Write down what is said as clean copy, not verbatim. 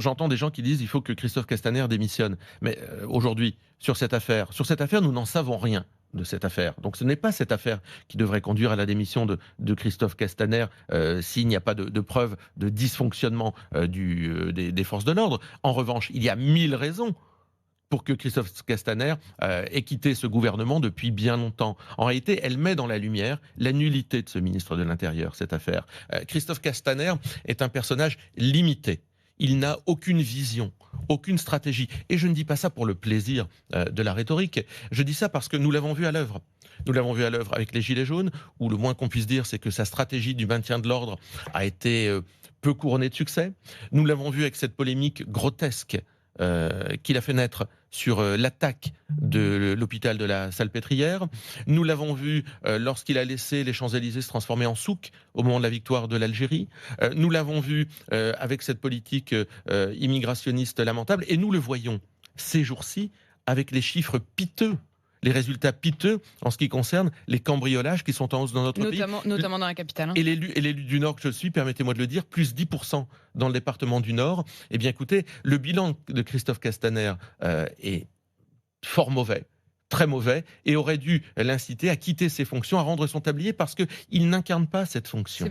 J'entends des gens qui disent: «Il faut que Christophe Castaner démissionne». Mais, aujourd'hui, sur cette affaire, nous n'en savons rien de cette affaire. Donc ce n'est pas cette affaire qui devrait conduire à la démission de Christophe Castaner, s'il n'y a pas de preuves de dysfonctionnement, des forces de l'ordre. En revanche, il y a 1000 raisons pour que Christophe Castaner ait quitté ce gouvernement depuis bien longtemps. En réalité, elle met dans la lumière la nullité de ce ministre de l'Intérieur, cette affaire. Christophe Castaner est un personnage limité. Il n'a aucune vision, aucune stratégie. Et je ne dis pas ça pour le plaisir de la rhétorique. Je dis ça parce que nous l'avons vu à l'œuvre. Nous l'avons vu à l'œuvre avec les Gilets jaunes, où le moins qu'on puisse dire, c'est que sa stratégie du maintien de l'ordre a été peu couronnée de succès. Nous l'avons vu avec cette polémique grotesque qu'il a fait naître sur l'attaque de l'hôpital de la Salpêtrière. Nous l'avons vu lorsqu'il a laissé les Champs-Élysées se transformer en souk au moment de la victoire de l'Algérie. Nous l'avons vu avec cette politique immigrationniste lamentable. Et nous le voyons ces jours-ci avec les chiffres piteux, les résultats piteux en ce qui concerne les cambriolages qui sont en hausse dans notre pays. Notamment dans la capitale. Et l'élu du Nord que je suis, permettez-moi de le dire, plus 10% dans le département du Nord. Eh bien écoutez, le bilan de Christophe Castaner est fort mauvais, très mauvais, et aurait dû l'inciter à quitter ses fonctions, à rendre son tablier, parce qu'il n'incarne pas cette fonction.